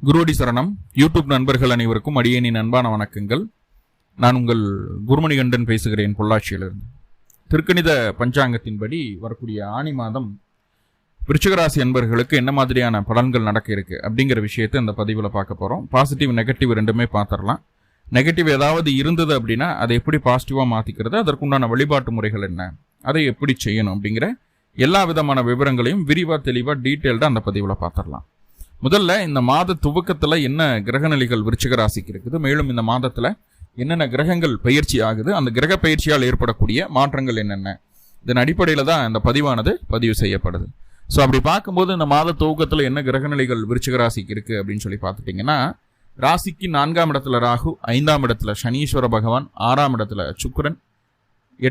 குருவடி சரணம். யூடியூப் நண்பர்கள் அனைவருக்கும் அடியேனின் அன்பான வணக்கங்கள். நான் உங்கள் குருமணிகண்டன் பேசுகிறேன், பொள்ளாச்சியிலிருந்து. திருக்கணித பஞ்சாங்கத்தின்படி வரக்கூடிய ஆனி மாதம் விருச்சிகராசி அன்பர்களுக்கு என்ன மாதிரியான பலன்கள் நடக்க இருக்கு அப்படிங்கிற விஷயத்தை இந்த பதிவில் பார்க்க போகிறோம். பாசிட்டிவ் நெகட்டிவ் ரெண்டுமே பார்த்துடலாம். நெகட்டிவ் ஏதாவது இருந்தது அப்படின்னா அதை எப்படி பாசிட்டிவாக மாற்றிக்கிறது, அதற்குண்டான வழிபாட்டு முறைகள் என்ன, அதை எப்படி செய்யணும் அப்படிங்கிற எல்லா விதமான விவரங்களையும் விரிவாக தெளிவாக டீட்டெயில்டாக அந்த பதிவில் பார்த்துடலாம். முதல்ல இந்த மாத துவக்கத்தில் என்ன கிரகநிலைகள் விருச்சிக ராசிக்கு இருக்குது, மேலும் இந்த மாதத்தில் என்னென்ன கிரகங்கள் பயிற்சி ஆகுது, அந்த கிரக பயிற்சியால் ஏற்படக்கூடிய மாற்றங்கள் என்னென்ன, இதன் அடிப்படையில் தான் இந்த பதிவானது பதிவு செய்யப்படுது. ஸோ அப்படி பார்க்கும்போது இந்த மாத துவக்கத்தில் என்ன கிரகநிலைகள் விருச்சிக ராசிக்கு இருக்குது அப்படின்னு சொல்லி பார்த்துட்டிங்கன்னா, ராசிக்கு 4ஆம் இடத்துல ராகு, 5ஆம் இடத்துல சனீஸ்வர பகவான், 6ஆம் இடத்துல சுக்கிரன்,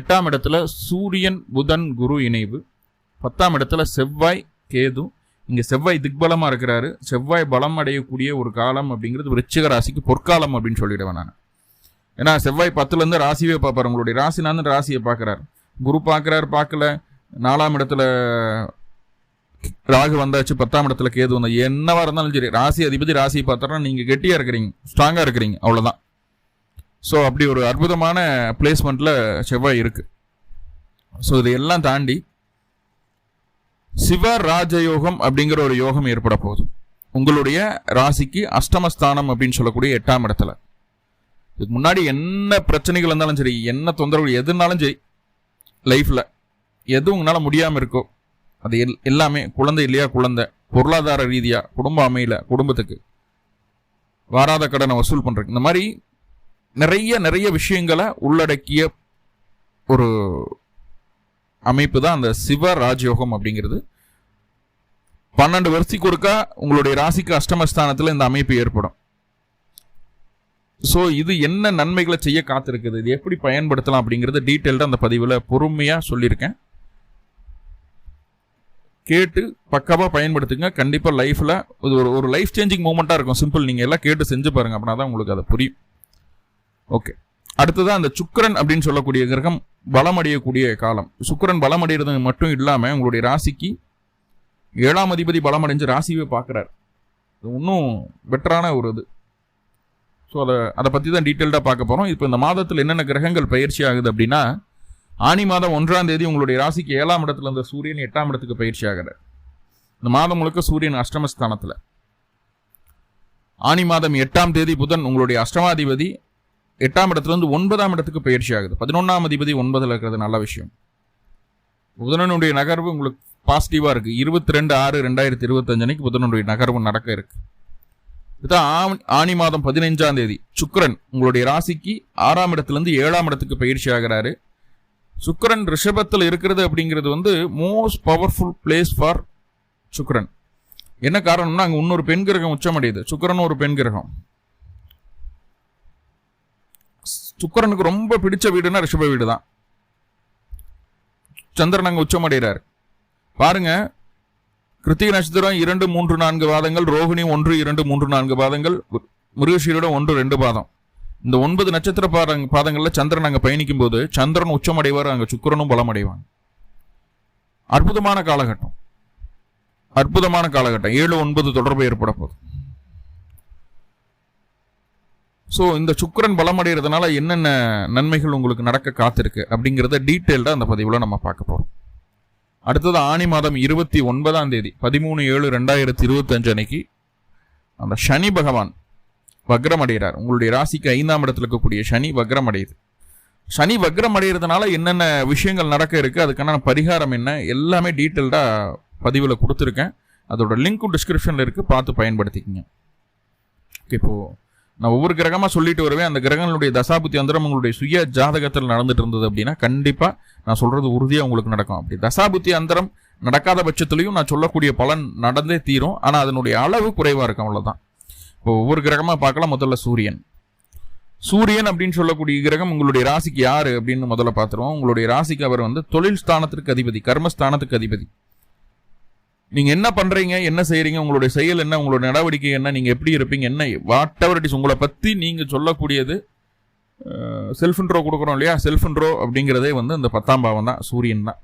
8ஆம் இடத்துல சூரியன் புதன் குரு இணைவு, 10ஆம் இடத்துல செவ்வாய் கேது. இங்கே செவ்வாய் திக்பலமாக இருக்கிறாரு. செவ்வாய் பலம் அடையக்கூடிய ஒரு காலம் அப்படிங்கிறது விருச்சிக ராசிக்கு பொற்காலம் அப்படின்னு சொல்லிடுவேன் நான். ஏன்னா செவ்வாய் 10லேருந்து ராசியே பார்ப்பார். உங்களுடைய ராசினாந்து ராசியை பார்க்குறாரு. குரு பார்க்குறாரு, பார்க்கல. 4ஆம் இடத்துல ராகு வந்தாச்சு, 10ஆம் இடத்துல கேது வந்தா, என்னவா இருந்தாலும் சரி ராசி அதிபதி ராசியை பார்த்தாரா நீங்கள் கெட்டியாக இருக்கிறீங்க, ஸ்ட்ராங்காக இருக்கிறீங்க, அவ்வளோதான். ஸோ அப்படி ஒரு அற்புதமான பிளேஸ்மெண்ட்டில் செவ்வாய் இருக்குது. ஸோ இதையெல்லாம் தாண்டி சிவ ராஜயோகம் அப்படிங்கிற ஒரு யோகம் ஏற்பட போகுது உங்களுடைய ராசிக்கு. அஷ்டமஸ்தானம் அப்படின்னு சொல்லக்கூடிய 8ஆம் இடத்துல. இதுக்கு முன்னாடி என்ன பிரச்சனைகள் இருந்தாலும் சரி, என்ன தொந்தரவு எதுனாலும் சரி, லைஃப்பில் எது உங்களால் முடியாமல் இருக்கோ அது எல்லாமே, குழந்தை இல்லையா குழந்தை, பொருளாதார ரீதியாக குடும்ப அமையல, குடும்பத்துக்கு வாராத கடனை வசூல் பண்ணுறதுக்கு, இந்த மாதிரி நிறைய விஷயங்களை உள்ளடக்கிய ஒரு அமைப்பு தான் அந்த சிவ ராஜயோகம் அப்படிங்கிறது. 12 வருஷத்துக்கு ஒருக்கா உங்களுடைய ராசிக்கு அஷ்டமஸ்தானத்தில் இந்த அமைப்பு ஏற்படும். ஸோ இது என்ன நன்மைகளை செய்ய காத்திருக்குது, இது எப்படி பயன்படுத்தலாம் அப்படிங்கிறது டீட்டெயில்டாக அந்த பதிவில் பொறுமையாக சொல்லியிருக்கேன். கேட்டு பக்காவாக பயன்படுத்துங்க. கண்டிப்பாக லைஃப்பில் இது ஒரு லைஃப் சேஞ்சிங் மூமெண்ட்டாக இருக்கும். சிம்பிள், நீங்கள் எல்லாம் கேட்டு செஞ்சு பாருங்கள், அப்படின்னா தான் உங்களுக்கு அதை புரியும். ஓகே, அடுத்ததான் அந்த சுக்கிரன் அப்படின்னு சொல்லக்கூடிய கிரகம் பலம் அடையக்கூடிய காலம். சுக்கிரன் பலம் அடைகிறது மட்டும் இல்லாமல் உங்களுடைய ராசிக்கு 7ஆம் அதிபதி பலம் அடைஞ்சு ராசியை பார்க்குறாரு. இது இன்னும் பெட்டரான ஒரு இது. ஸோ அதை பற்றி தான் டீட்டெயில்டாக பார்க்க போகிறோம். இப்போ இந்த மாதத்தில் என்னென்ன கிரகங்கள் பயிற்சி ஆகுது அப்படின்னா, ஆனி மாதம் 1ஆம் தேதி உங்களுடைய ராசிக்கு 7ஆம் இடத்துல இருந்த சூரியன் 8ஆம் இடத்துக்கு பயிற்சி ஆகிறார். இந்த மாதம் முழுக்க சூரியன் அஷ்டமஸ்தானத்தில். ஆனி மாதம் 8ஆம் தேதி புதன் உங்களுடைய அஷ்டமாதிபதி 8ஆம் இடத்துலேருந்து 9ஆம் இடத்துக்கு பயிற்சி ஆகுது. 11ஆம் அதிபதி 9ல் இருக்கிறது நல்ல விஷயம். புதனுடைய நகர்வு உங்களுக்கு பாசிட்டிவாக இருக்குது. 22/6/2025 அன்னைக்கு புதனுடைய நகர்வு நடக்க இருக்கு. இதுதான் ஆனி மாதம் 15ஆம் தேதி சுக்கிரன் உங்களுடைய ராசிக்கு 6ஆம் இடத்துலேருந்து 7ஆம் இடத்துக்கு பயிற்சி ஆகிறாரு. சுக்கிரன் ரிஷபத்தில் இருக்கிறது அப்படிங்கிறது மோஸ்ட் பவர்ஃபுல் பிளேஸ் ஃபார் சுக்கிரன். என்ன காரணம்னா, அங்கே இன்னொரு பெண் கிரகம் உச்சமடையுது. சுக்கிரன் ஒரு பெண் கிரகம். சுக்கிரனுக்கு ரொம்ப பிடிச்ச வீடுனா ரிஷப வீடு தான். சந்திரன் அங்கே உச்சமடைகிறார். பாருங்க, கிருத்திகை நட்சத்திரம் 2, 3, 4 பாதங்கள், ரோகிணி 1, 2, 3, 4 பாதங்கள், மிருகசீரிடம் 1, 2 பாதம். இந்த 9 நட்சத்திர பாதங்களில் சந்திரன் அங்கே பயணிக்கும் போது சந்திரன் உச்சமடைவார், அங்கே சுக்கிரனும் பலம் அடைவாங்க. அற்புதமான காலகட்டம், 7, 9 தொடர்பு ஏற்பட போகுது. ஸோ இந்த சுக்கிரன் பலம் அடைகிறதுனால என்னென்ன நன்மைகள் உங்களுக்கு நடக்க காத்திருக்கு அப்படிங்கிறத டீட்டெயில்டாக அந்த பதிவில் நம்ம பார்க்க போகிறோம். அடுத்தது ஆனி மாதம் 29ஆம் தேதி 13/7/2025 அன்னைக்கு அந்த சனி பகவான் வக்ரம் அடைகிறார். உங்களுடைய ராசிக்கு 5ஆம் இடத்துல இருக்கக்கூடிய சனி வக்ரம் அடையுது. சனி வக்ரம் அடைகிறதுனால என்னென்ன விஷயங்கள் நடக்க இருக்குது, அதுக்கான பரிகாரம் என்ன, எல்லாமே டீட்டெயில்டாக பதிவில் கொடுத்துருக்கேன். அதோட லிங்க்கும் டிஸ்கிரிப்ஷனில் இருக்குது, பார்த்து பயன்படுத்திக்கங்க. ஓகே, இப்போது நான் ஒவ்வொரு கிரகமாக சொல்லிட்டு வருவேன். அந்த கிரகங்களுடைய தசாபுத்தி அந்தரம் உங்களுடைய சுய ஜாதகத்தில் நடந்துட்டு இருந்தது அப்படின்னா கண்டிப்பாக நான் சொல்கிறது உறுதியாக உங்களுக்கு நடக்கும். அப்படி தசாபுத்தி அந்தரம் நடக்காத பட்சத்துலையும் நான் சொல்லக்கூடிய பலன் நடந்தே தீரும். ஆனால் அதனுடைய அளவு குறைவாக இருக்கும், அவ்வளோதான். இப்போ ஒவ்வொரு கிரகமாக பார்க்கலாம். முதல்ல சூரியன் அப்படின்னு சொல்லக்கூடிய கிரகம் உங்களுடைய ராசிக்கு யார் அப்படின்னு முதல்ல பார்த்துருவோம். உங்களுடைய ராசிக்கு அவர் தொழில் ஸ்தானத்திற்கு அதிபதி, கர்மஸ்தானத்துக்கு அதிபதி. நீங்கள் என்ன பண்ணுறீங்க, என்ன செய்கிறீங்க, உங்களுடைய செயல் என்ன, உங்களோட நடவடிக்கை என்ன, நீங்கள் எப்படி இருப்பீங்க, என்ன வாட் எவர் இட் இஸ், உங்களை பற்றி நீங்கள் சொல்லக்கூடியது செல்ஃப் இன்ட்ரோ கொடுக்குறோம் இல்லையா, செல்ஃப் இன்ட்ரோ அப்படிங்கிறதே அந்த 10ஆம் பாவம் தான், சூரியன் தான்.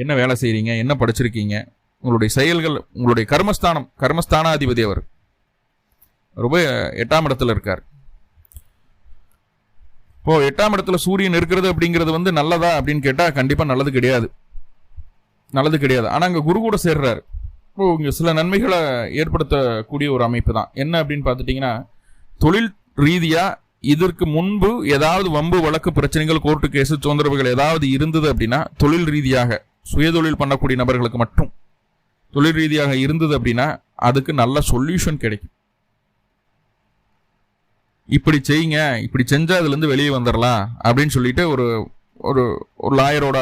என்ன வேலை செய்கிறீங்க, என்ன படிச்சிருக்கீங்க, உங்களுடைய செயல்கள், உங்களுடைய கர்மஸ்தானாதிபதி அவர். ரொம்ப 8ஆம் இடத்துல இருக்கார். இப்போ 8ஆம் இடத்துல சூரியன் இருக்கிறது அப்படிங்கிறது வந்து நல்லதா அப்படின்னு கேட்டா கண்டிப்பா நல்லது கிடையாது. ஆனா அங்க குரு கூட சேர்றாரு. இப்போ இங்க சில நன்மைகளை ஏற்படுத்தக்கூடிய ஒரு அமைப்பு தான். என்ன அப்படின்னு பார்த்துட்டீங்கன்னா, தொழில் ரீதியா இதற்கு முன்பு ஏதாவது வம்பு வழக்கு பிரச்சனைகள் கோர்ட்டு கேஸ் தொந்தரவுகள் ஏதாவது இருந்தது அப்படின்னா, தொழில் ரீதியாக சுயதொழில் பண்ணக்கூடிய நபர்களுக்கு மட்டும் தொழில் ரீதியாக இருந்தது அப்படின்னா அதுக்கு நல்ல சொல்யூஷன் கிடைக்கும். இப்படி செய்யுங்க, இப்படி செஞ்சா அதுல இருந்து வெளியே வந்துடலாம் அப்படின்னு சொல்லிட்டு ஒரு ஒரு லாயரோட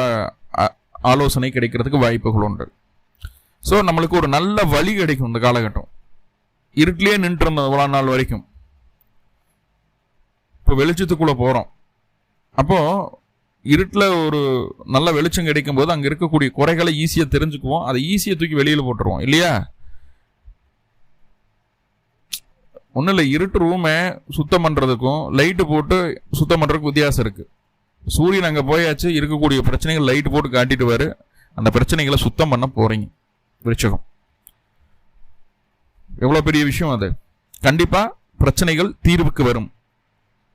ஆலோசனை கிடைக்கிறதுக்கு வாய்ப்புகள் உண்டு. ஸோ நம்மளுக்கு ஒரு நல்ல வழி கிடைக்கும். இந்த காலகட்டம் இருட்டிலேயே நின்று இருந்தோம் இவ்வளோ நாள் வரைக்கும், இப்போ வெளிச்சத்துக்குள்ள போறோம். அப்போ இருட்டில் ஒரு நல்ல வெளிச்சம் கிடைக்கும் போது அங்கே இருக்கக்கூடிய குறைகளை ஈஸியாக தெரிஞ்சுக்குவோம், அதை ஈஸியாக தூக்கி வெளியில் போட்டுருவோம் இல்லையா? ஒன்றும் இல்லை, இருட்டு ரூமை சுத்தம் பண்ணுறதுக்கும் லைட்டு போட்டு சுத்தம் பண்ணுறதுக்கு வித்தியாசம் இருக்குது. சூரியன் அங்கே போயாச்சு, இருக்கக்கூடிய பிரச்சனைகள் லைட்டு போட்டு காட்டிட்டு அந்த பிரச்சனைகளை சுத்தம் பண்ண போகிறீங்க. விருச்சகம் எவ்வளோ பெரிய விஷயம் அது. கண்டிப்பாக பிரச்சனைகள் தீர்வுக்கு வரும்.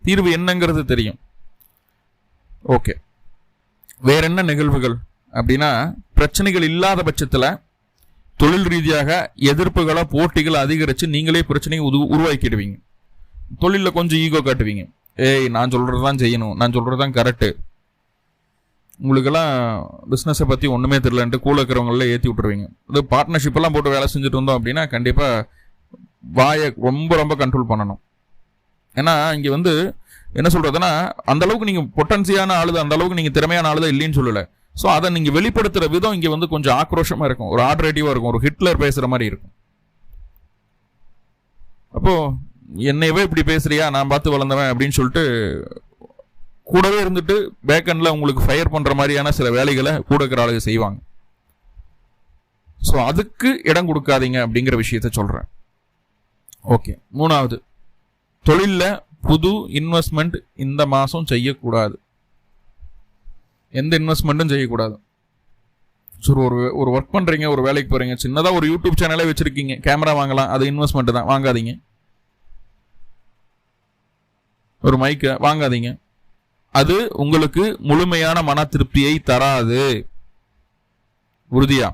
தீர்வு என்னங்கிறது தெரியும். ஓகே, வேற என்ன நிகழ்வுகள் அப்படின்னா, பிரச்சனைகள் இல்லாத பட்சத்தில் தொழில் ரீதியாக எதிர்ப்புகளை போட்டிகளை அதிகரித்து நீங்களே பிரச்சனையை உருவாக்கிடுவீங்க. தொழிலில் கொஞ்சம் ஈகோ காட்டுவீங்க. ஏய், நான் சொல்கிறது தான் செய்யணும், நான் சொல்கிறது தான் கரெக்டு, உங்களுக்கெல்லாம் பிஸ்னஸை பற்றி ஒன்றுமே தெரியலன்ட்டு கூட இருக்கிறவங்கள ஏற்றி விட்டுருவீங்க. இது பார்ட்னர்ஷிப்பெல்லாம் போட்டு வேலை செஞ்சுட்டு இருந்தோம் அப்படின்னா கண்டிப்பாக வாயை ரொம்ப ரொம்ப கண்ட்ரோல் பண்ணணும். ஏன்னா இங்கே வந்து என்ன சொல்கிறதுன்னா, அந்தளவுக்கு நீங்கள் பொட்டன்சியான ஆளுது, அந்தளவுக்கு நீங்கள் திறமையான ஆளுதான் இல்லைன்னு சொல்லலை. ஸோ அதை நீங்கள் வெளிப்படுத்துகிற விதம் இங்கே வந்து கொஞ்சம் ஆக்ரோஷமாக இருக்கும், ஒரு ஆர்டரேட்டிவாக இருக்கும், ஒரு ஹிட்லர் பேசுகிற மாதிரி இருக்கும். அப்போது என்னையவே இப்படி பேசுறியா, நான் பார்த்து வளர்ந்தவன் அப்படின்னு சொல்லிட்டு கூடவே இருந்துட்டு பேக்கெண்டில் உங்களுக்கு ஃபயர் பண்ணுற மாதிரியான சில வேலைகளை கூட இருக்கிற ஆளுங்க செய்வாங்க. ஸோ அதுக்கு இடம் கொடுக்காதீங்க அப்படிங்கிற விஷயத்த சொல்கிறேன். ஓகே, 3வது, தொழிலில் புது இன்வெஸ்ட்மெண்ட் இந்த மாதம் செய்யக்கூடாது. எந்த இன்வெஸ்ட்மெண்ட்டும் செய்யக்கூடாது. ஸோ ஒரு ஒர்க் பண்ணுறீங்க, ஒரு வேலைக்கு போகிறீங்க, சின்னதாக ஒரு யூடியூப் சேனலே வச்சுருக்கீங்க, கேமரா வாங்கலாம், அது இன்வெஸ்ட்மெண்ட் தான், வாங்காதீங்க. ஒரு மைக்கை வாங்காதீங்க, அது உங்களுக்கு முழுமையான மன திருப்தியை தராது. உறுதியா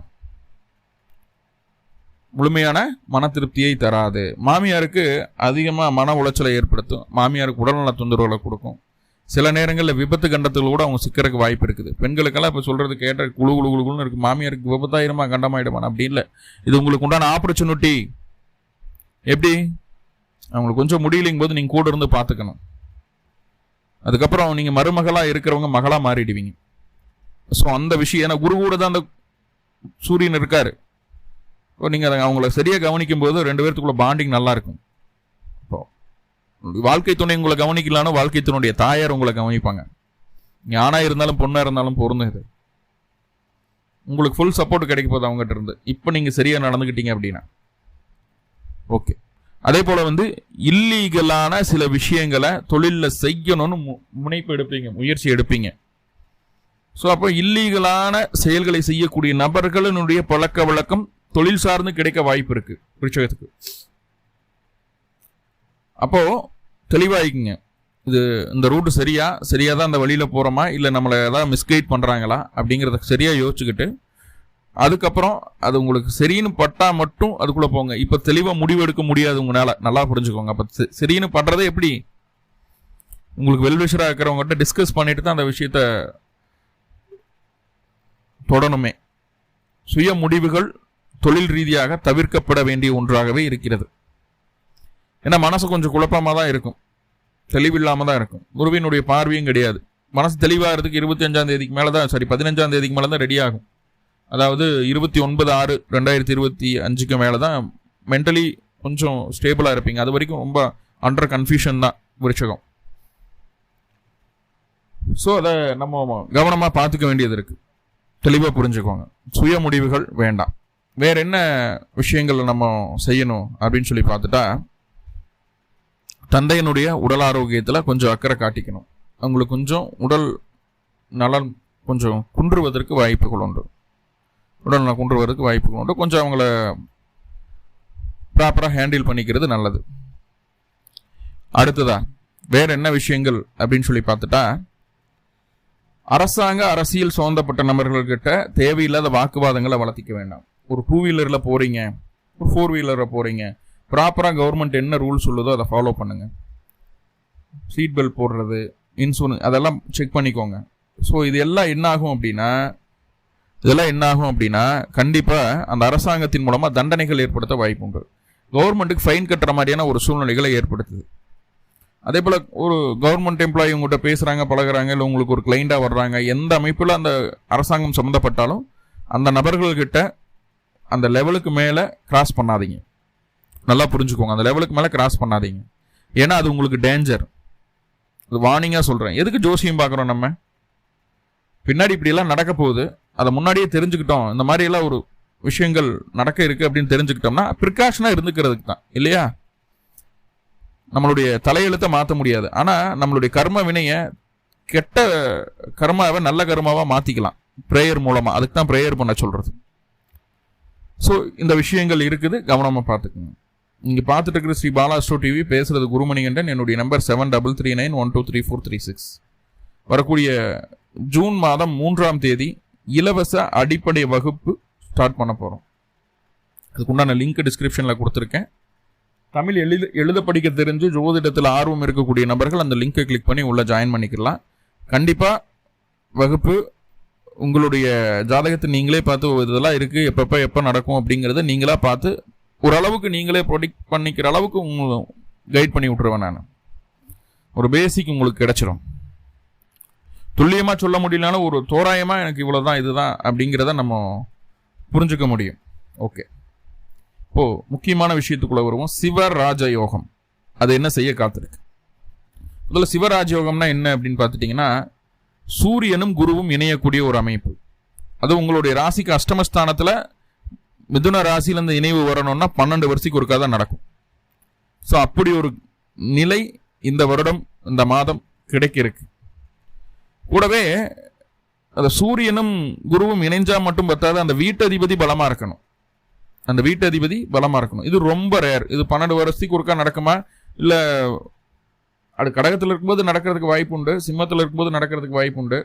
முழுமையான மன திருப்தியை தராது. மாமியாருக்கு அதிகமாக மன உளைச்சலை ஏற்படுத்தும், மாமியாருக்கு உடல்நல தொந்தரவுகளை கொடுக்கும். சில நேரங்களில் விபத்து கண்டத்தில் கூட அவங்க சிக்கிறதுக்கு வாய்ப்பு இருக்குது. பெண்களுக்கெல்லாம் இப்போ சொல்கிறது கேட்ட குழு குழு குழுன்னு இருக்குது, மாமியாருக்கு விபத்தாயிரமா கண்டமாயிடுமா அப்படி இல்லை. இது உங்களுக்கு உண்டான ஆப்பர்ச்சுனிட்டி. எப்படி அவங்களுக்கு கொஞ்சம் முடியலைங்கும் போது நீங்கள் கூட இருந்து பார்த்துக்கணும். அதுக்கப்புறம் நீங்கள் மருமகளாக இருக்கிறவங்க மகளாக மாறிடுவீங்க. ஸோ அந்த விஷயம், ஏன்னா குரு கூட தான் அந்த சூரியன் இருக்காரு. நீங்கள் அதை அவங்கள சரியாக கவனிக்கும் போது 2 பேர்த்துக்குள்ள பாண்டிங் நல்லா இருக்கும். இப்போ வாழ்க்கை துணை உங்களை கவனிக்கலான்னு வாழ்க்கை துணையுடைய தாயார் உங்களை கவனிப்பாங்க. நீ ஆணாக இருந்தாலும் பொண்ணாக இருந்தாலும் பொருந்தது, உங்களுக்கு ஃபுல் சப்போர்ட் கிடைக்க போகுது அவங்ககிட்ட இருந்து. இப்போ நீங்கள் சரியாக நடந்துக்கிட்டீங்க அப்படின்னா ஓகே. அதே போல் வந்து இல்லீகலான சில விஷயங்களை தொழிலில் செய்யணும்னு முனைப்பு எடுப்பீங்க, முயற்சி எடுப்பீங்க. ஸோ அப்போ இல்லீகலான செயல்களை செய்யக்கூடிய நபர்களினுடைய பழக்க வழக்கம் தொழில் சார்ந்து கிடைக்க வாய்ப்பு இருக்கு விருச்சகத்துக்கு. அப்போ தெளிவாயிக்குங்க, இது இந்த ரூட்டு சரியா தான் அந்த வழியில் போகிறோமா, இல்லை நம்மளை ஏதாவது மிஸ்கைட் பண்ணுறாங்களா அப்படிங்கிறத சரியாக யோசிச்சுக்கிட்டு அதுக்கப்புறம் அது உங்களுக்கு சரின்னு பட்டா மட்டும் அதுக்குள்ளே போங்க. இப்போ தெளிவாக முடிவு எடுக்க முடியாது உங்களால், நல்லா புரிஞ்சுக்கோங்க. அப்போ சரின்னு படுறதே எப்படி, உங்களுக்கு வெல்விஷராக இருக்கிறவங்ககிட்ட டிஸ்கஸ் பண்ணிட்டு தான் அந்த விஷயத்த தொடணுமே. சுய முடிவுகள் தொழில் ரீதியாக தவிர்க்கப்பட வேண்டிய ஒன்றாகவே இருக்கிறது. ஏன்னா மனசு கொஞ்சம் குழப்பமாக தான் இருக்கும், தெளிவில்லாமல் தான் இருக்கும். குருவினுடைய பார்வையும் கிடையாது. மனசு தெளிவாகிறதுக்கு 25ஆம் தேதிக்கு மேலே தான், 15ஆம் தேதிக்கு மேலே தான் ரெடி ஆகும். அதாவது 29/6/2025 மேலே தான் மென்டலி கொஞ்சம் ஸ்டேபிளாக இருப்பீங்க. அது வரைக்கும் ரொம்ப அண்டர் கன்ஃபியூஷன் தான் விருச்சகம். ஸோ அதை நம்ம கவனமாக பார்த்துக்க வேண்டியது இருக்குது. தெளிவாக புரிஞ்சுக்கோங்க. சுய முடிவுகள் வேண்டாம். வேற என்ன விஷயங்கள் நம்ம செய்யணும் அப்படின்னு சொல்லி பார்த்துட்டா, தந்தையினுடைய உடல் ஆரோக்கியத்தில் கொஞ்சம் அக்கறை காட்டிக்கணும். அவங்களுக்கு கொஞ்சம் உடல் நலன் கொஞ்சம் குன்றுவதற்கு வாய்ப்புகள் உண்டு, உடல்நலம் குன்றுவதற்கு வாய்ப்புகள் உண்டு. கொஞ்சம் அவங்கள ப்ராப்பராக ஹேண்டில் பண்ணிக்கிறது நல்லது. அடுத்ததா வேற என்ன விஷயங்கள் அப்படின்னு சொல்லி பார்த்துட்டா, அரசாங்க அரசியல் சம்பந்தப்பட்ட நபர்கள்கிட்ட தேவையில்லாத வாக்குவாதங்களை வளர்த்திக்க வேண்டாம். ஒரு 2 வீலர்ல போறீங்க, ஒரு 4 வீலர்ல போறீங்க, ப்ராப்பரா கவர்மெண்ட் என்ன ரூல் சொல்லுதோ அதை ஃபாலோ பண்ணுங்க. சீட் பெல்ட் போடுறது, இன்சூரன்ஸ் அதெல்லாம் செக் பண்ணிக்கோங்க. ஸோ இதெல்லாம் என்ன ஆகும் அப்படின்னா கண்டிப்பா அந்த அரசாங்கத்தின் மூலமா தண்டனைகள் ஏற்படுத்த வாய்ப்பு உண்டு. கவர்மெண்ட்டுக்கு ஃபைன் கட்டுற மாதிரியான ஒரு சூழ்நிலைகளை ஏற்படுத்துது. அதே போல ஒரு கவர்மெண்ட் எம்ப்ளாயி உங்கள்கிட்ட பேசுறாங்க, பழகுறாங்க, இல்லை உங்களுக்கு ஒரு கிளைண்டா வர்றாங்க, எந்த அமைப்புல அந்த அரசாங்கம் சம்மந்தப்பட்டாலும் அந்த நபர்கள்கிட்ட அந்த லெவலுக்கு மேல கிராஸ் பண்ணாதீங்க. நல்லா புரிஞ்சுக்கோங்க, அந்த லெவலுக்கு மேல கிராஸ் பண்ணாதீங்க. ஏன்னா அது உங்களுக்கு டேஞ்சர். அது வார்னிங்கா சொல்றேன். எதுக்கு ஜோசியம் பார்க்குறோம்? நம்ம பின்னாடி இப்படி எல்லாம் நடக்க போகுது, அதை முன்னாடியே தெரிஞ்சுக்கிட்டோம். இந்த மாதிரி எல்லாம் ஒரு விஷயங்கள் நடக்க இருக்கு அப்படின்னு தெரிஞ்சுக்கிட்டோம்னா ப்ரிகாஷனா இருந்துக்கிறதுக்கு தான், இல்லையா? நம்மளுடைய தலையெழுத்தை மாற்ற முடியாது, ஆனா நம்மளுடைய கர்ம வினைய கெட்ட கர்மாவை நல்ல கர்மாவா மாத்திக்கலாம் பிரேயர் மூலமா. அதுக்கு தான் பிரேயர் பண்ண சொல்றது. ஸோ இந்த விஷயங்கள் இருக்குது, கவனமா பார்த்துக்குங்க. நீங்க பார்த்துட்டு இருக்கிற ஸ்ரீ பாலா அஸ்ட்ரோ டிவி, பேசுறது குருமணிகண்டன். என்னுடைய நம்பர் 7339123436. வரக்கூடிய ஜூன் மாதம் 3ஆம் தேதி இலவச அடிப்படை வகுப்பு ஸ்டார்ட் பண்ண போறோம். அதுக்குண்டான லிங்க் டிஸ்கிரிப்ஷன்ல கொடுத்துருக்கேன். தமிழ் எழுத படிக்க தெரிஞ்சு ஜோதிடத்தில் ஆர்வம் இருக்கக்கூடிய நபர்கள் அந்த லிங்கை கிளிக் பண்ணி உள்ள ஜாயின் பண்ணிக்கலாம். கண்டிப்பா வகுப்பு உங்களுடைய ஜாதகத்தை நீங்களே பார்த்து இதெல்லாம் இருக்கு, எப்போ நடக்கும் அப்படிங்கிறத நீங்களா பார்த்து ஓரளவுக்கு நீங்களே ப்ரொடிக்ட் பண்ணிக்கிற அளவுக்கு உங்களை கைட் பண்ணி விட்டுருவேன். நான் ஒரு பேசிக் உங்களுக்கு கிடைச்சிடும். துல்லியமா சொல்ல முடியலனாலும் ஒரு தோராயமா எனக்கு இவ்வளவுதான் இதுதான் அப்படிங்கிறத நம்ம புரிஞ்சுக்க முடியும். ஓகே, இப்போ முக்கியமான விஷயத்துக்குள்ள வருவோம். சிவராஜ யோகம் அது என்ன செய்ய காத்திருக்கு? முதல்ல சிவராஜ யோகம்னா என்ன அப்படின்னு பார்த்துட்டீங்கன்னா, சூரியனும் குருவும் இணையக்கூடிய ஒரு அமைப்பு. அது உங்களுடைய ராசிக்கு அஷ்டமஸ்தானத்துல மிதுன ராசியில இந்த இணைவு வரணும்னா 12 வருஷத்துக்கு ஒருக்கா தான் நடக்கும். ஸோ அப்படி ஒரு நிலை இந்த வருடம் இந்த மாதம் கிடைக்க இருக்கு. கூடவே அந்த சூரியனும் குருவும் இணைஞ்சா மட்டும் பத்தாது, அந்த வீட்டதிபதி பலமா இருக்கணும். இது ரொம்ப ரேர். இது 12 வருஷத்துக்கு ஒருக்கா நடக்குமா, இல்ல அது கடகத்தில் இருக்கும்போது நடக்கிறதுக்கு வாய்ப்பு உண்டு, சிம்மத்தில் இருக்கும்போது நடக்கிறதுக்கு வாய்ப்பு உண்டு,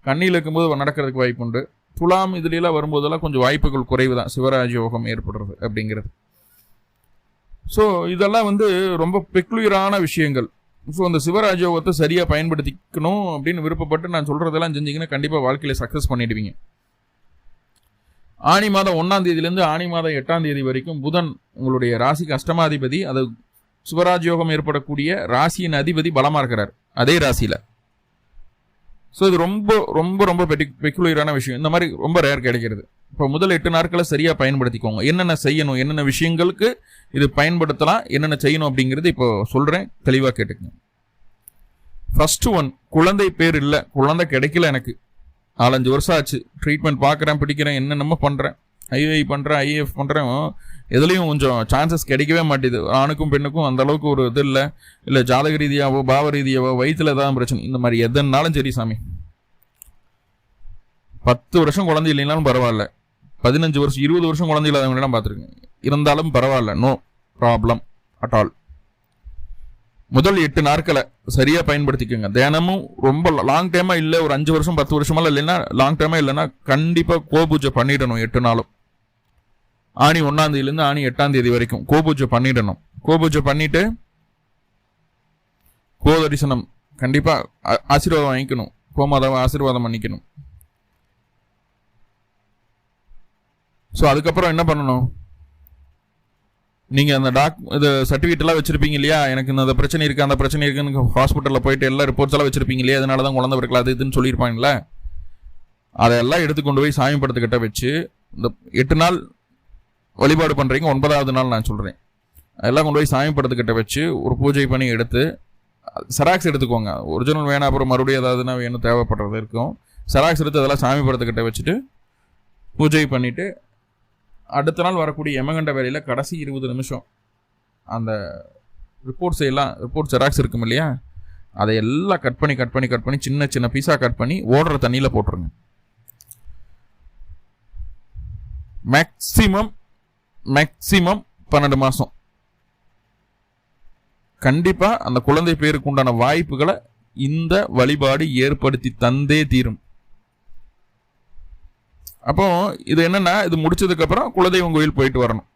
கன்னியில் இருக்கும்போது நடக்கிறதுக்கு வாய்ப்பு உண்டு, துலாம் இதுலாம் வரும்போதெல்லாம் கொஞ்சம் வாய்ப்புகள் குறைவு தான் சிவராஜ யோகம் ஏற்படுறது அப்படிங்கிறது. ஸோ இதெல்லாம் ரொம்ப பெக்குலியரான விஷயங்கள். ஸோ அந்த சிவராஜ யோகத்தை சரியா பயன்படுத்திக்கணும் அப்படின்னு விருப்பப்பட்டு நான் சொல்றதெல்லாம் செஞ்சீங்கன்னா கண்டிப்பா வாழ்க்கையில சக்சஸ் பண்ணிடுவீங்க. ஆனி மாதம் 1ஆம் தேதியிலிருந்து ஆனி மாதம் 8ஆம் தேதி வரைக்கும் புதன் உங்களுடைய ராசிக்கு அஷ்டமாதிபதி, அது சிவராஜ யோகம் ஏற்படக்கூடிய ராசியின் அதிபதி பலமா இருக்கிறார் அதே ராசியில. ஸோ இது ரொம்ப ரொம்ப ரொம்ப பெக்குலியரான விஷயம். இந்த மாதிரி ரொம்ப ரேர் கிடைக்கிறது. இப்போ முதல் 8 நாட்களை சரியா பயன்படுத்திக்கோங்க. என்னென்ன செய்யணும், என்னென்ன விஷயங்களுக்கு இது பயன்படுத்தலாம், என்னென்ன செய்யணும் அப்படிங்கிறது இப்போ சொல்றேன், தெளிவா கேட்டுக்கங்க. ஃபர்ஸ்ட் ஒன், குழந்தை பேர் இல்லை, குழந்தை கிடைக்கல, எனக்கு 4-5 வருஷம் ஆச்சு, ட்ரீட்மெண்ட் பார்க்குறேன், பிடிக்கிறேன், என்னென்னமோ பண்றேன், ஐஐ பண்றேன், ஐஏஎஃப் பண்றேன், எதுலையும் கொஞ்சம் சான்சஸ் கிடைக்கவே மாட்டேது. ஆணுக்கும் பெண்ணுக்கும் அந்த அளவுக்கு ஒரு இது இல்லை ஜாதக ரீதியாவோ பாவ ரீதியாவோ வயிற்றுல தான் பிரச்சனை. இந்த மாதிரி எதுனாலும் சரி சாமி, 10 வருஷம் குழந்தை இல்லைனாலும் பரவாயில்ல, 15 வருஷம் 20 வருஷம் குழந்தை இல்லாதவங்க பார்த்துருக்கேன், இருந்தாலும் பரவாயில்ல, நோ ப்ராப்ளம் அட் ஆல். முதல் 8 நாட்களை சரியா பயன்படுத்திக்கோங்க. தினமும் ரொம்ப லாங் டைமா இல்லை, ஒரு 5 வருஷம் 10 வருஷமெல்லாம் இல்லைன்னா, லாங் டைமா இல்லைன்னா கண்டிப்பா கோபூஜை பண்ணிடணும். 8 நாளும் ஆனி 1ஆம் தேதியிலிருந்து ஆனி 8ஆம் தேதி வரைக்கும் கோபூஜை பண்ணிடணும். கோபூஜை பண்ணிட்டு கோதரிசனம் கண்டிப்பா ஆசீர்வாதம் வாங்கிக்கணும், கோமாதாவை ஆசீர்வாதம் பண்ணிக்கணும். ஸோ அதுக்கப்புறம் என்ன பண்ணணும், நீங்க அந்த இது சர்டிஃபிகேட் எல்லாம் வச்சிருப்பீங்க இல்லையா, எனக்கு இந்த பிரச்சனை இருக்கு அந்த பிரச்சனை இருக்குன்னு ஹாஸ்பிட்டலில் போயிட்டு எல்லா ரிப்போர்ட்ஸ் எல்லாம் வச்சிருப்பீங்க இல்லையா, அதனால தான் குழந்தை பிறக்கல அது இதுன்னு சொல்லியிருப்பாங்களே, அதெல்லாம் எடுத்து கொண்டு போய் சாமி படத்துக்கிட்ட வச்சு இந்த 8 நாள் வழிபாடு பண்றீங்க. 9ஆவது நாள் நான் சொல்றேன், அதெல்லாம் கொண்டு போய் சாமி படத்துக்கிட்ட வச்சு ஒரு பூஜை பண்ணி எடுத்து செராக்ஸ் எடுத்துக்கோங்க. ஒரிஜினல் வேணா, அப்புறம் மறுபடியும் ஏதாவதுன்னா வேணும் தேவைப்படுறது இருக்கும். செராக்ஸ் எடுத்து அதெல்லாம் சாமி படத்துக்கிட்ட வச்சுட்டு பூஜை பண்ணிட்டு அடுத்த நாள் வரக்கூடிய யமகண்ட வேலையில கடைசி 20 நிமிஷம் அந்த ரிப்போர்ட் செராக்ஸ் இருக்கும் இல்லையா, அதை எல்லாம் கட் பண்ணி சின்ன சின்ன பீஸா கட் பண்ணி ஓடுற தண்ணியில போட்டுருங்க. மேக்சிமம் 12 மாசம் கண்டிப்பா அந்த குழந்தை பேருக்கு உண்டான வாய்ப்புகளை இந்த வழிபாடு ஏற்படுத்தி தந்தே தீரும். அப்போ இது என்னன்னா, இது முடிச்சதுக்கு அப்புறம் குலதெய்வம் கோயில் போயிட்டு வரணும்.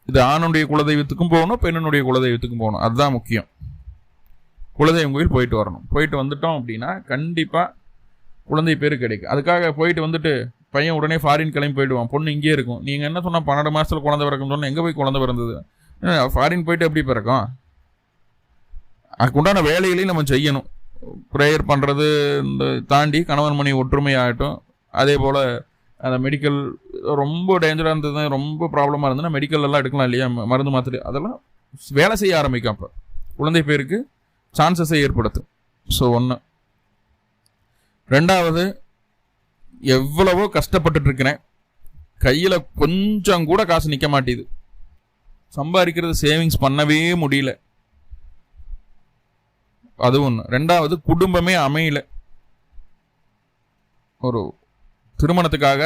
இது ஆணுடைய குலதெய்வத்துக்கும் போகணும், பெண்ணுடைய குலதெய்வத்துக்கும் போகணும். அதுதான் முக்கியம். குலதெய்வம் கோயில் போயிட்டு வரணும். போயிட்டு வந்துட்டோம் அப்படின்னா கண்டிப்பா குழந்தை பேரு கிடைக்கும். அதுக்காக போயிட்டு வந்துட்டு பையன் உடனே ஃபாரின் கிளம்பி போயிடுவான், பொண்ணு இங்கே இருக்கும். நீங்க என்ன சொன்னா 12 மாசத்துல குழந்தை பிறக்கும் சொன்னா எங்க போய் குழந்தை பிறந்தது? ஃபாரின் போயிட்டு எப்படி பிறக்கும்? அதுக்குண்டான வேலைகளையும் நம்ம செய்யணும். ப்ரேயர் பண்றது தாண்டி கணவன் மணி ஒற்றுமை ஆகட்டும். அதே போல அந்த மெடிக்கல் ரொம்ப டேஞ்சராக இருந்தது, ரொம்ப ப்ராப்ளமாக இருந்ததுன்னா மெடிக்கல் எல்லாம் எடுக்கலாம் இல்லையா, மருந்து மாத்திரை அதெல்லாம் வேலை செய்ய ஆரம்பிக்கும். அப்போ குழந்தை பேருக்கு சான்சஸை ஏற்படுத்தும். ஸோ ஒன்று. ரெண்டாவது, எவ்வளவோ கஷ்டப்பட்டுட்டு இருக்கிறேன், கையில் கொஞ்சம் கூட காசு நிற்க மாட்டேது, சம்பாதிக்கிறது சேவிங்ஸ் பண்ணவே முடியல, அது ஒன்று. ரெண்டாவது, குடும்பமே அமையல. ஒரு திருமணத்துக்காக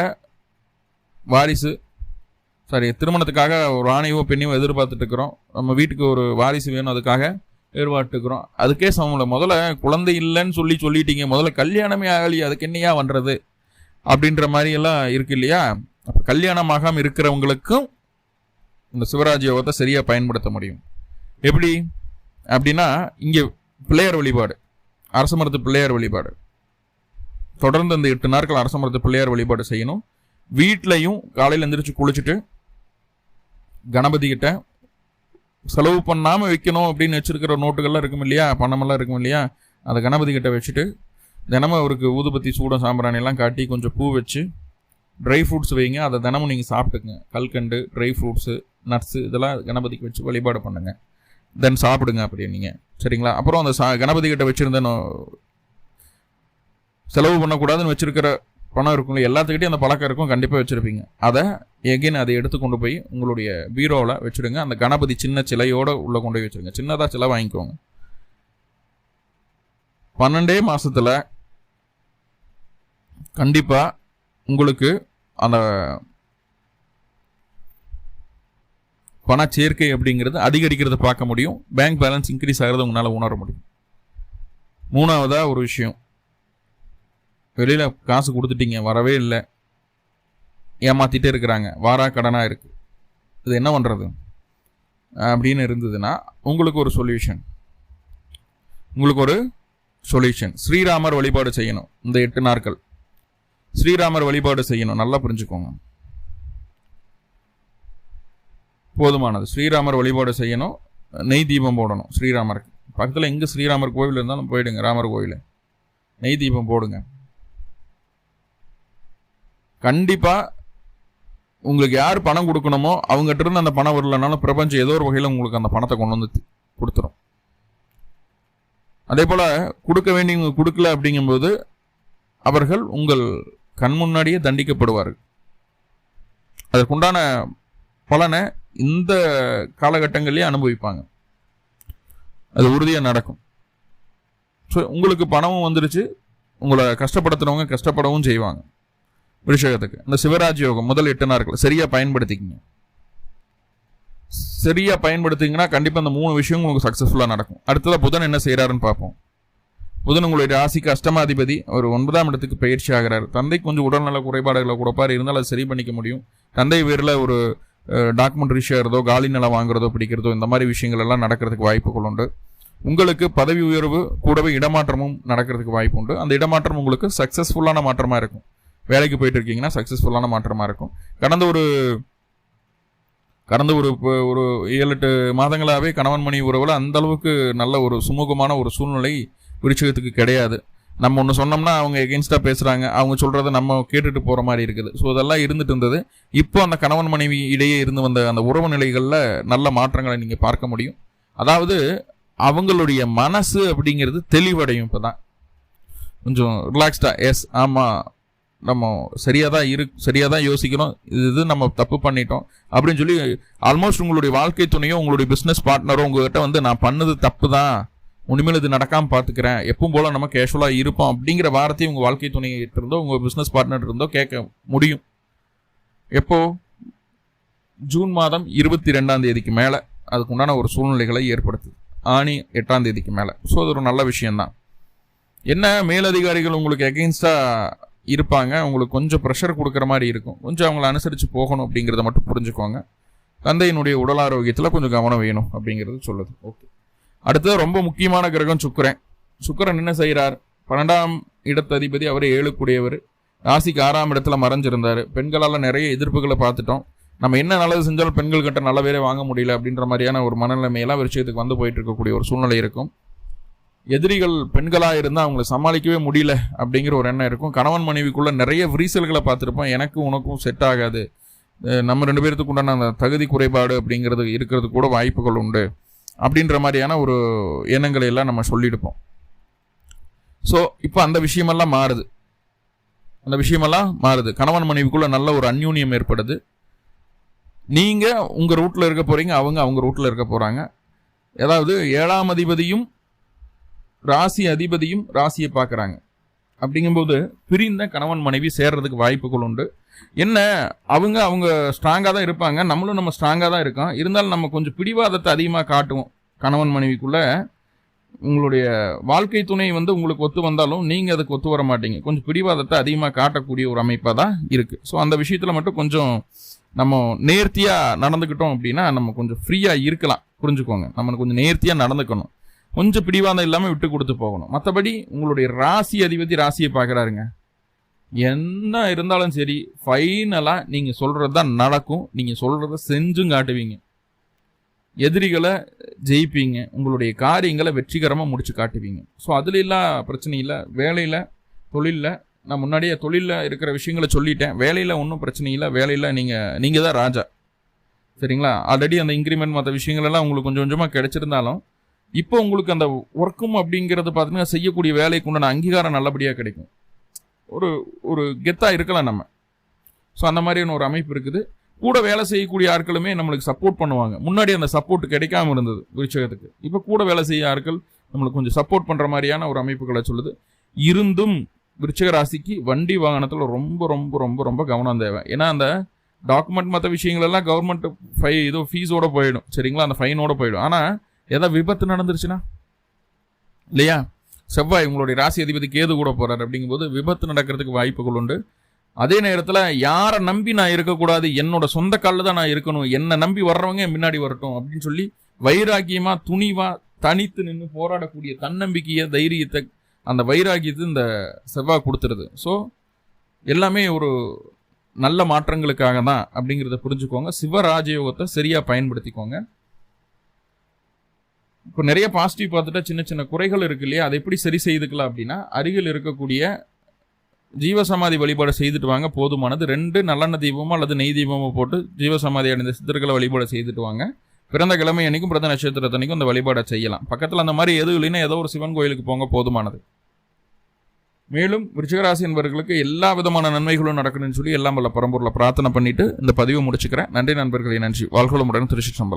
திருமணத்துக்காக ஒரு ஆணையோ பெண்ணையோ எதிர்பார்த்துட்டு இருக்கிறோம். நம்ம வீட்டுக்கு ஒரு வாரிசு வேணும், அதுக்காக எதிர்பார்த்துக்கிறோம். அதுக்கே சமம். முதல்ல குழந்தை இல்லைன்னு சொல்லிட்டீங்க, முதல்ல கல்யாணமே ஆகலையே, அதுக்கு என்னையா பண்ணுறது அப்படின்ற மாதிரி எல்லாம் இருக்கு இல்லையா. அப்போ கல்யாணமாகாமல் இருக்கிறவங்களுக்கும் இந்த சிவராஜ் யோகத்தை சரியாக பயன்படுத்த முடியும். எப்படி அப்படின்னா, இங்கே பிள்ளையார் வழிபாடு, அரச மரத்து பிள்ளையார் வழிபாடு, தொடர்ந்து அந்த 8 நாட்கள் அரச மரத்து பிள்ளையார் வழிபாடு செய்யணும். வீட்லையும் காலையில் எந்திரிச்சு குளிச்சுட்டு கணபதி கிட்ட செலவு பண்ணாமல் வைக்கணும் அப்படின்னு வச்சிருக்கிற நோட்டுகள்லாம் இருக்கும் இல்லையா, பணமெல்லாம் இருக்கும் இல்லையா, அதை கணபதி கிட்ட வச்சுட்டு தினமும் அவருக்கு ஊதுபத்தி சூடம் சாம்பிராணி எல்லாம் காட்டி கொஞ்சம் பூ வச்சு ட்ரை ஃப்ரூட்ஸ் வைங்க. அதை தினமும் நீங்கள் சாப்பிட்டுங்க. கல்கண்டு, ட்ரை ஃப்ரூட்ஸு, நட்ஸு இதெல்லாம் கணபதிக்கு வச்சு வழிபாடு பண்ணுங்க. தென் சாப்பிடுங்க அப்படியே நீங்கள், சரிங்களா. அப்புறம் அந்த கணபதி கிட்ட வச்சுருந்த செலவு பண்ணக்கூடாதுன்னு வச்சிருக்கிற பணம் இருக்கும், எல்லாத்துக்கிட்டையும் அந்த பழக்கம் இருக்கும், கண்டிப்பாக வச்சுருப்பீங்க. அதை எடுத்து கொண்டு போய் உங்களுடைய பீரோவில் வச்சுடுங்க. அந்த கணபதி சின்ன சிலையோடு உள்ளே கொண்டு போய் வச்சுருங்க. சின்னதாக சிலை வாங்கிக்கோங்க. 12 மாதத்தில் கண்டிப்பாக உங்களுக்கு அந்த பண சேர்க்கை அப்படிங்கிறது அதிகரிக்கிறத பார்க்க முடியும். பேங்க் பேலன்ஸ் இன்க்ரீஸ் ஆகிறத உங்களால் உணர முடியும். மூணாவதாக ஒரு விஷயம், வெளியில் காசு கொடுத்துட்டீங்க, வரவே இல்லை, ஏமாற்றிட்டே இருக்கிறாங்க, வாரா கடனாக இருக்குது, இது என்ன பண்ணுறது அப்படின்னு இருந்ததுன்னா உங்களுக்கு ஒரு சொல்யூஷன். ஸ்ரீராமர் வழிபாடு செய்யணும். இந்த 8 நாட்கள் ஸ்ரீராமர் வழிபாடு செய்யணும். நல்லா புரிஞ்சுக்கோங்க, போதுமானது. ஸ்ரீராமர் வழிபாடு செய்யணும். நெய் தீபம் போடணும் ஸ்ரீராமருக்கு. பக்கத்தில் எங்கே ஸ்ரீராமர் கோவில் இருந்தாலும் போயிடுங்க, ராமர் கோவில், நெய் தீபம் போடுங்க. கண்டிப்பாக உங்களுக்கு யார் பணம் கொடுக்கணுமோ அவங்ககிட்ட இருந்து அந்த பணம் வரலனாலும் பிரபஞ்சம் ஏதோ ஒரு வகையில் உங்களுக்கு அந்த பணத்தை கொண்டு வந்து கொடுத்துரும். அதே போல் கொடுக்க வேண்டியவங்க கொடுக்கல அப்படிங்கும்போது அவர்கள் உங்கள் கண் முன்னாடியே தண்டிக்கப்படுவார்கள். அதற்குண்டான பலனை இந்த காலகட்டங்கள்லேயே அனுபவிப்பாங்க. அது உறுதியாக நடக்கும். ஸோ உங்களுக்கு பணமும் வந்துருச்சு, உங்களை கஷ்டப்படுத்துறவங்க கஷ்டப்படவும் செய்வாங்க. விஷயத்துக்கு இந்த சிவராஜ் யோகம் முதல் 8 நாட்கள் சரியா பயன்படுத்திங்கன்னா கண்டிப்பா இந்த 3 விஷயம் உங்களுக்கு சக்சஸ்ஃபுல்லா நடக்கும். அடுத்ததா புதன் என்ன செய்யறாருன்னு பார்ப்போம். புதன் உங்களுடைய ராசிக்கு அஷ்டமாதிபதி, ஒரு 9ஆம் இடத்துக்கு பயிற்சி ஆகிறார். தந்தைக்கு கொஞ்சம் உடல்நல குறைபாடுகளை கொடுப்பார், இருந்தாலும் அதை சரி பண்ணிக்க முடியும். தந்தை பேரில் ஒரு டாக்குமெண்ட் ரிஷேறதோ, காலி நிலம் வாங்குறதோ, பிடிக்கிறதோ, இந்த மாதிரி விஷயங்கள் எல்லாம் நடக்கிறதுக்கு வாய்ப்புகள் உண்டு. உங்களுக்கு பதவி உயர்வு கூடவே இடமாற்றமும் நடக்கிறதுக்கு வாய்ப்பு உண்டு. அந்த இடமாற்றம் உங்களுக்கு சக்சஸ்ஃபுல்லான மாற்றமா இருக்கும். வேலைக்கு போயிட்டு இருக்கீங்கன்னா சக்சஸ்ஃபுல்லான மாற்றமா இருக்கும். கடந்த ஒரு 7-8 மாதங்களாகவே கணவன் மணி உறவுல அந்த அளவுக்கு நல்ல ஒரு சுமூகமான ஒரு சூழ்நிலை விருச்சிகத்துக்கு கிடையாது. நம்ம ஒன்று சொன்னோம்னா அவங்க எகென்ஸ்டா பேசுறாங்க, அவங்க சொல்றதை நம்ம கேட்டுட்டு போற மாதிரி இருக்குது. ஸோ அதெல்லாம் இருந்துட்டு இருந்தது. இப்போ அந்த கணவன் மனைவி இடையே இருந்து வந்த அந்த உறவு நிலைகளில் நல்ல மாற்றங்களை நீங்க பார்க்க முடியும். அதாவது அவங்களுடைய மனசு அப்படிங்கிறது தெளிவடையும். இப்போதான் கொஞ்சம் ரிலாக்ஸ்டா, எஸ் ஆமா நம்ம சரியாதான் யோசிக்கணும், இது நம்ம தப்பு பண்ணிட்டோம் அப்படின்னு சொல்லி ஆல்மோஸ்ட் உங்களுடைய வாழ்க்கை துணையோ உங்களுடைய பிசினஸ் பார்ட்னரோ உங்ககிட்ட நான் பண்ணது தப்பு தான், உனிமேல் இது நடக்காம பார்த்துக்கிறேன், எப்பவும் போல நம்ம கேஷுவலா இருப்போம் அப்படிங்கிற வார்த்தையை உங்க வாழ்க்கை துணை இருந்தோ உங்க பிசினஸ் பார்ட்னர் இருந்தோ கேட்க முடியும். எப்போ? ஜூன் மாதம் 22ஆம் தேதிக்கு மேல அதுக்கு உண்டான ஒரு சூழ்நிலைகளை ஏற்படுத்துது. ஆணி 8ஆம் தேதிக்கு மேலே. ஸோ அது ஒரு நல்ல விஷயம்தான். என்ன மேலதிகாரிகள் உங்களுக்கு எகெயின்ஸ்டாக இருப்பாங்க, உங்களுக்கு கொஞ்சம் ப்ரெஷர் கொடுக்குற மாதிரி இருக்கும். கொஞ்சம் அவங்கள அனுசரித்து போகணும் அப்படிங்கிறத மட்டும் புரிஞ்சுக்கோங்க. தந்தையினுடைய உடல் ஆரோக்கியத்தில் கொஞ்சம் கவனம் வேணும் அப்படிங்கிறது சொல்லுது. ஓகே, அடுத்தது ரொம்ப முக்கியமான கிரகம் சுக்கிரன். சுக்கிரன் என்ன செய்கிறார்? 12ஆம் இடத்து அதிபதி, அவர் 7க்குடையவர். ராசிக்கு 6ஆம் இடத்துல மறைஞ்சிருந்தார். பெண்களால் நிறைய எதிர்ப்புகளை பார்த்துட்டோம். நம்ம என்ன நல்லது செஞ்சாலும் பெண்கள் கிட்ட நல்ல பேரே வாங்க முடியல அப்படின்ற மாதிரியான ஒரு மனநிலைமையெல்லாம் விஷயத்துக்கு வந்து போயிட்டு இருக்கக்கூடிய ஒரு சூழ்நிலை இருக்கும். எதிரிகள் பெண்களாக இருந்தால் அவங்களை சமாளிக்கவே முடியல அப்படிங்கிற ஒரு எண்ணம் இருக்கும். கணவன் மனைவிக்குள்ளே நிறைய விரிசல்களை பார்த்துருப்போம். எனக்கும் உனக்கும் செட் ஆகாது, நம்ம 2 பேர்த்துக்கு உண்டான அந்த தகுதி குறைபாடு அப்படிங்கிறது இருக்கிறது கூட வாய்ப்புகள் உண்டு அப்படின்ற மாதிரியான ஒரு எண்ணங்களை எல்லாம் நம்ம சொல்லியிருப்போம். ஸோ இப்போ அந்த விஷயமெல்லாம் மாறுது. கணவன் மனைவிக்குள்ள நல்ல ஒரு அந்யூன்யம் ஏற்படுது. நீங்கள் உங்கள் ரூட்டில் இருக்க போகிறீங்க, அவங்க ரூட்டில் இருக்க போகிறாங்க. அதாவது 7ஆம் அதிபதியும் ராசி அதிபதியும் ராசியை பார்க்குறாங்க. அப்படிங்கும்போது பிரிந்த கணவன் மனைவி சேர்றதுக்கு வாய்ப்புகள் உண்டு. என்ன, அவங்க ஸ்ட்ராங்காக தான் இருப்பாங்க, நம்ம ஸ்ட்ராங்காக தான் இருக்கோம். இருந்தாலும் நம்ம கொஞ்சம் பிடிவாதத்தை அதிகமாக காட்டுவோம். கணவன் மனைவிக்குள்ளே உங்களுடைய வாழ்க்கை துணை உங்களுக்கு ஒத்து வந்தாலும் நீங்கள் அதுக்கு ஒத்து வர மாட்டீங்க. கொஞ்சம் பிடிவாதத்தை அதிகமாக காட்டக்கூடிய ஒரு அமைப்பாக தான் இருக்குது. ஸோ அந்த விஷயத்தில் மட்டும் கொஞ்சம் நம்ம நேர்த்தியாக நடந்துக்கிட்டோம் அப்படின்னா நம்ம கொஞ்சம் ஃப்ரீயாக இருக்கலாம். புரிஞ்சுக்கோங்க, நம்ம கொஞ்சம் நேர்த்தியாக நடந்துக்கணும். கொஞ்சம் பிடிவாதம் இல்லாமல் விட்டு கொடுத்து போகணும். மற்றபடி உங்களுடைய ராசி அதிபதி ராசியை பார்க்குறாருங்க. என்ன இருந்தாலும் சரி, ஃபைனலாக நீங்கள் சொல்கிறது தான் நடக்கும். நீங்கள் சொல்கிறத செஞ்சும் காட்டுவீங்க. எதிரிகளை ஜெயிப்பீங்க. உங்களுடைய காரியங்களை வெற்றிகரமாக முடிச்சு காட்டுவீங்க. ஸோ அதுல எல்லாம் பிரச்சனை இல்லை. வேலையில், தொழிலில், நான் முன்னாடியே தொழிலில் இருக்கிற விஷயங்களை சொல்லிட்டேன். வேலையில் ஒன்றும் பிரச்சனை இல்லை. வேலையில் நீங்கள் தான் ராஜா, சரிங்களா? ஆல்ரெடி அந்த இன்க்ரிமெண்ட் மற்ற விஷயங்களெல்லாம் உங்களுக்கு கொஞ்சம் கொஞ்சமாக கிடைச்சிருந்தாலும் இப்போ உங்களுக்கு அந்த ஒர்க்கும் அப்படிங்கிறது பார்த்தீங்கன்னா செய்யக்கூடிய வேலைக்கு உண்டான அங்கீகாரம் நல்லபடியாக கிடைக்கும். ஒரு கெத்தாக இருக்கலாம் நம்ம. ஸோ அந்த மாதிரியான ஒரு அமைப்பு இருக்குது. கூட வேலை செய்யக்கூடிய ஆட்களுமே நம்மளுக்கு சப்போர்ட் பண்ணுவாங்க. முன்னாடி அந்த சப்போர்ட் கிடைக்காம இருந்தது விருச்சிகத்துக்கு. இப்போ கூட வேலை செய்ய ஆட்கள் நம்மளுக்கு கொஞ்சம் சப்போர்ட் பண்ணுற மாதிரியான ஒரு அமைப்புகளை சொல்லுது. இருந்தும் விருச்சிக ராசிக்கு வண்டி வாகனத்தில் ரொம்ப ரொம்ப ரொம்ப ரொம்ப கவனம் தேவை. ஏன்னா அந்த டாக்குமெண்ட் மற்ற விஷயங்கள் எல்லாம் கவர்மெண்ட் ஃபீஸோட போயிடும், சரிங்களா? அந்த ஃபைனோட போயிடும். ஆனால் ஏதாவது விபத்து நடந்துருச்சுன்னா இல்லையா, செவ்வாய் உங்களுடைய ராசி அதிபதி கேது கூட போறாரு. அப்படிங்கும்போது விபத்து நடக்கிறதுக்கு வாய்ப்புகள் உண்டு. அதே நேரத்தில் யாரை நம்பி நான் இருக்கக்கூடாது, என்னோட சொந்த காலில் தான் நான் இருக்கணும், என்னை நம்பி வர்றவங்க முன்னாடி வரட்டும் அப்படின்னு சொல்லி வைராக்கியமா துணிவா தனித்து நின்று போராடக்கூடிய தன்னம்பிக்கையை, தைரியத்தை, அந்த வைராக்கியத்தை இந்த செவ்வாய் கொடுத்துருது. ஸோ எல்லாமே ஒரு நல்ல மாற்றங்களுக்காக தான் அப்படிங்கிறத புரிஞ்சுக்கோங்க. சிவராஜயோகத்தை சரியாக பயன்படுத்திக்கோங்க. இப்போ நிறைய பாசிட்டிவ் பார்த்துட்டா சின்ன சின்ன குறைகள் இருக்கு இல்லையா, அதை எப்படி சரி செய்துக்கலாம் அப்படின்னா அருகில் இருக்கக்கூடிய ஜீவசமாதி வழிபாடு செய்துட்டு வாங்க, போதுமானது. 2 நல்லெண்ணெய் தீபமோ அல்லது நெய் தீபமோ போட்டு ஜீவசமாதி அடைந்த சித்தர்களை வழிபாடு செய்துட்டு வாங்க. பிறந்த கிழமை அன்னைக்கும் பிறந்த நட்சத்திரத்தன்னைக்கும் அந்த வழிபாடை செய்யலாம். பக்கத்தில் அந்த மாதிரி எதுவும் இல்லைன்னா ஏதோ ஒரு சிவன் கோயிலுக்கு போங்க, போதுமானது. மேலும் விருச்சிகராசி என்பவர்களுக்கு எல்லா விதமான நன்மைகளும் நடக்கணும்னு சொல்லி எல்லாம் வல்ல பரம்பொருளை பிரார்த்தனை பண்ணிட்டு இந்த பதிவை முடிச்சுக்கிறேன். நன்றி நண்பர்களே, நன்றி. வாழ்களுடன் திருச்சி சம்பளம்.